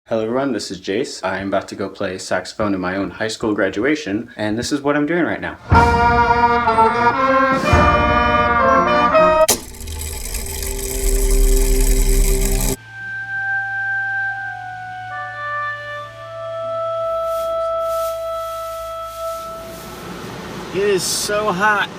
Hello everyone, this is Jace. I'm about to go play saxophone in my own high school graduation, and this is what I'm doing right now. It is so hot.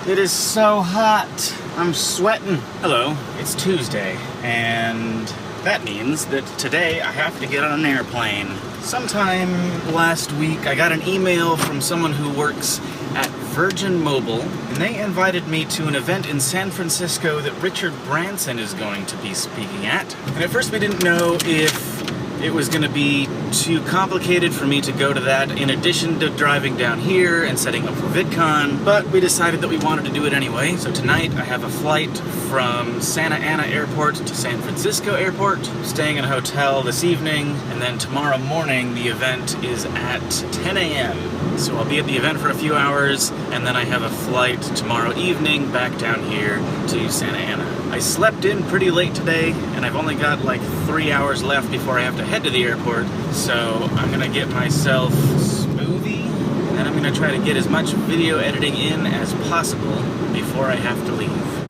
It is so hot. I'm sweating. Hello, it's Tuesday, and that means that today I have to get on an airplane. Sometime last week, I got an email from someone who works at Virgin Mobile, and they invited me to an event in San Francisco that Richard Branson is going to be speaking at. And at first we didn't know if it was going to be too complicated for me to go to that in addition to driving down here and setting up for VidCon, but we decided that we wanted to do it anyway. So tonight I have a flight from Santa Ana Airport to San Francisco Airport, staying in a hotel this evening, and then tomorrow morning the event is at 10 a.m. So I'll be at the event for a few hours, and then I have a flight tomorrow evening back down here to Santa Ana. I slept in pretty late today, and I've only got like 3 hours left before I have to head to the airport, so I'm gonna get myself a smoothie, and then I'm gonna try to get as much video editing in as possible before I have to leave.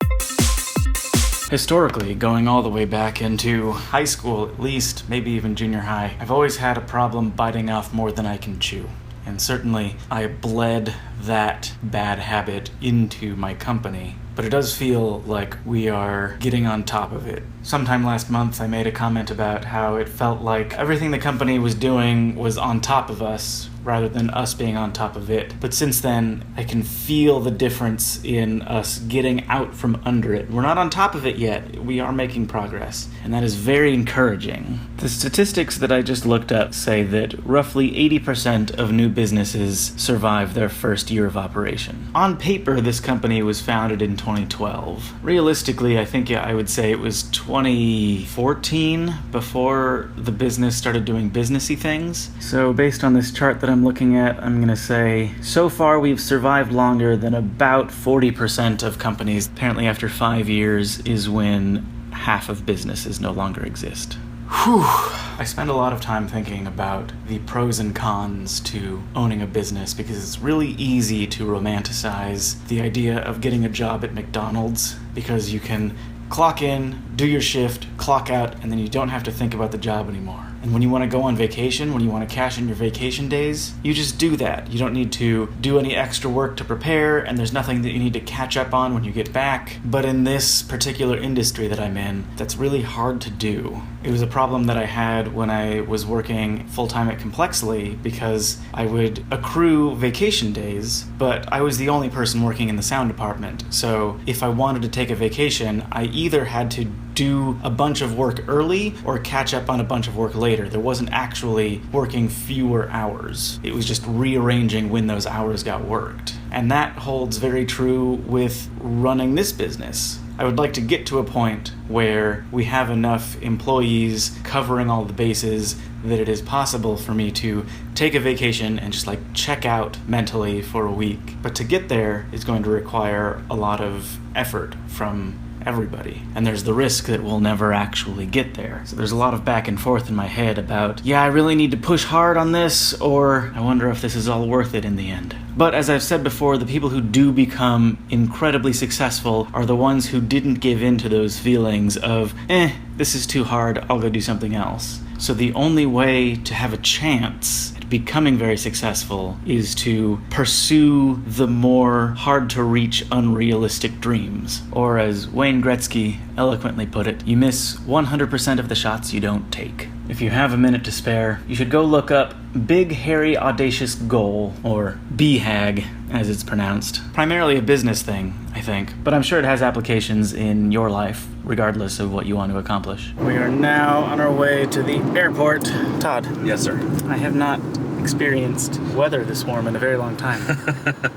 Historically, going all the way back into high school at least, maybe even junior high, I've always had a problem biting off more than I can chew. And certainly I bled that bad habit into my company. But it does feel like we are getting on top of it. Sometime last month I made a comment about how it felt like everything the company was doing was on top of us rather than us being on top of it. But since then, I can feel the difference in us getting out from under it. We're not on top of it yet. We are making progress, and that is very encouraging. The statistics that I just looked up say that roughly 80% of new businesses survive their first year of operation. On paper, this company was founded in 2012. Realistically, I think I would say it was 2014 before the business started doing businessy things. So based on this chart that I'm looking at, I'm gonna say so far we've survived longer than about 40% of companies. Apparently after 5 years is when half of businesses no longer exist. Whew. I spend a lot of time thinking about the pros and cons to owning a business because it's really easy to romanticize the idea of getting a job at McDonald's because you can clock in, do your shift, clock out, and then you don't have to think about the job anymore. And when you want to go on vacation, when you want to cash in your vacation days, you just do that. You don't need to do any extra work to prepare, and there's nothing that you need to catch up on when you get back. But in this particular industry that I'm in, that's really hard to do. It was a problem that I had when I was working full-time at Complexly because I would accrue vacation days, but I was the only person working in the sound department. So if I wanted to take a vacation, I either had to do a bunch of work early or catch up on a bunch of work later. There wasn't actually working fewer hours. It was just rearranging when those hours got worked. And that holds very true with running this business. I would like to get to a point where we have enough employees covering all the bases that it is possible for me to take a vacation and just like check out mentally for a week. But to get there is going to require a lot of effort from everybody. And there's the risk that we'll never actually get there. So there's a lot of back and forth in my head about, yeah, I really need to push hard on this, or I wonder if this is all worth it in the end. But as I've said before, the people who do become incredibly successful are the ones who didn't give in to those feelings of, this is too hard, I'll go do something else. So the only way to have a chance at becoming very successful is to pursue the more hard-to-reach, unrealistic dreams. Or as Wayne Gretzky eloquently put it, you miss 100% of the shots you don't take. If you have a minute to spare, you should go look up Big Hairy Audacious Goal, or BHAG as it's pronounced. Primarily a business thing, I think, but I'm sure it has applications in your life, regardless of what you want to accomplish. We are now on our way to the airport. Todd. Yes, sir. I have not experienced weather this warm in a very long time.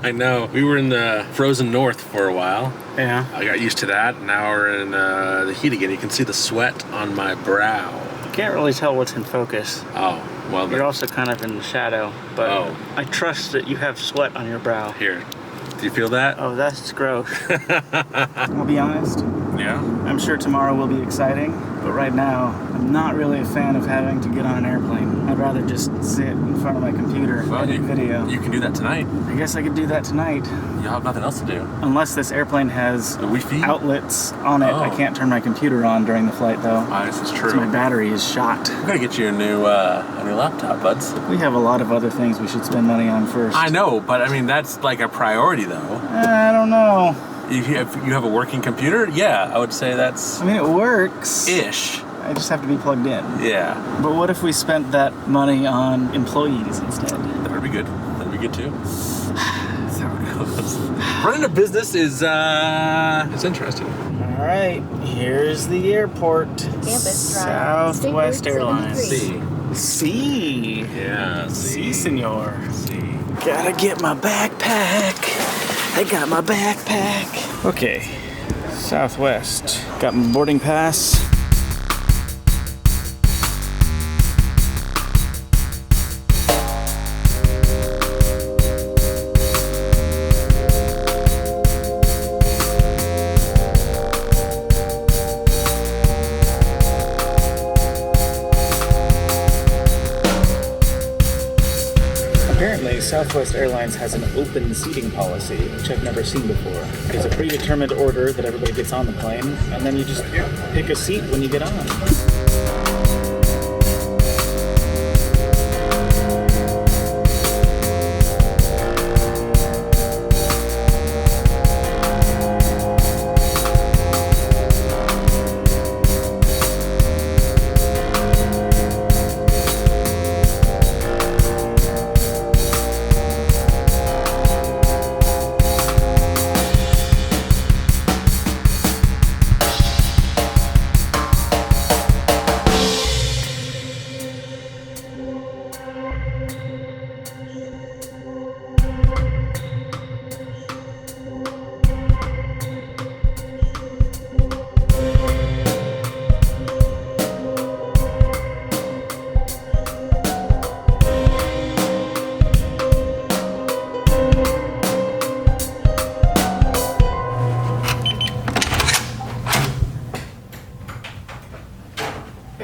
I know. We were in the frozen north for a while. Yeah. I got used to that. Now we're in the heat again. You can see the sweat on my brow. Can't really tell what's in focus. Oh, well. You're also kind of in the shadow, but I trust that you have sweat on your brow. Here. Do you feel that? Oh, that's gross. I'll be honest. Yeah? I'm sure tomorrow will be exciting. But right now, I'm not really a fan of having to get on an airplane. I'd rather just sit in front of my computer and edit video. You can do that tonight. I guess I could do that tonight. You'll have nothing else to do. Unless this airplane has The Wi-Fi? outlets on it. I can't turn my computer on during the flight, though. This is true. So my battery is shot. We gotta get you a new laptop, buds. We have a lot of other things we should spend money on first. I know, but I mean, that's like a priority, though. I don't know. If you have a working computer, yeah, I would say that's... I mean, it works. Ish. I just have to be plugged in. Yeah. But what if we spent that money on employees instead? That would be good. That'd be good, too. That's how it goes. Running a business is interesting. All right, here's the airport. Campus Drive. Southwest Airlines. C. Yeah, C. senor. C. Gotta get my backpack. I got my backpack. Okay, Southwest. Got my boarding pass. Apparently, Southwest Airlines has an open seating policy, which I've never seen before. There's a predetermined order that everybody gets on the plane, and then you just pick a seat when you get on.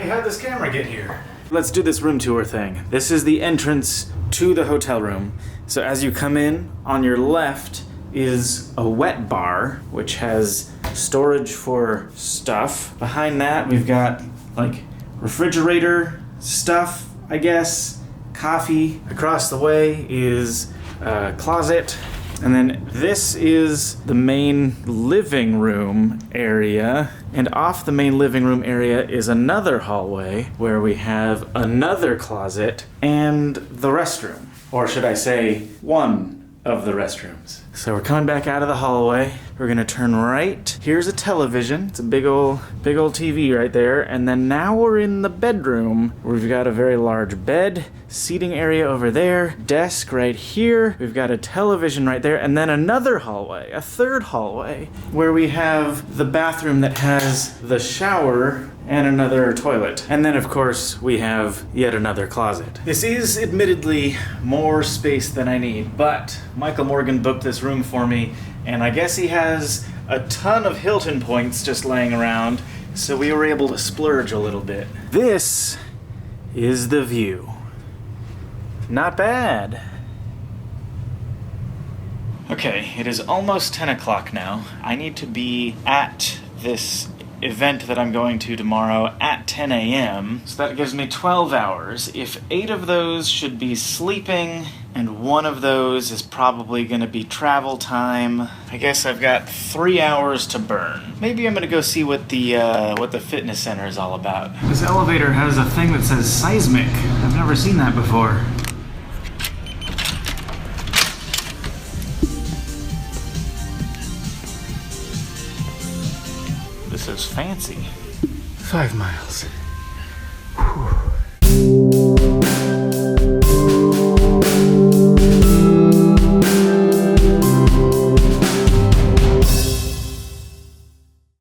How'd this camera get here? Let's do this room tour thing. This is the entrance to the hotel room. So as you come in, on your left is a wet bar, which has storage for stuff. Behind that, we've got like refrigerator stuff, I guess, coffee. Across the way is a closet. And then this is the main living room area. And off the main living room area is another hallway where we have another closet and the restroom. Or should I say, one of the restrooms. So we're coming back out of the hallway. We're gonna turn right. Here's a television. It's a big old TV right there. And then now we're in the bedroom. We've got a very large bed, seating area over there, desk right here. We've got a television right there, and then another hallway, a third hallway, where we have the bathroom that has the shower and another toilet. And then, of course, we have yet another closet. This is admittedly more space than I need, but Michael Morgan booked this room for me, and I guess he has a ton of Hilton points just laying around, so we were able to splurge a little bit. This is the view. Not bad. Okay, it is almost 10 o'clock now. I need to be at this event that I'm going to tomorrow at 10 a.m. So that gives me 12 hours. If 8 of those should be sleeping, and 1 of those is probably going to be travel time, I guess I've got 3 hours to burn. Maybe I'm going to go see what the fitness center is all about. This elevator has a thing that says seismic. I've never seen that before. This is fancy. 5 miles. Whew.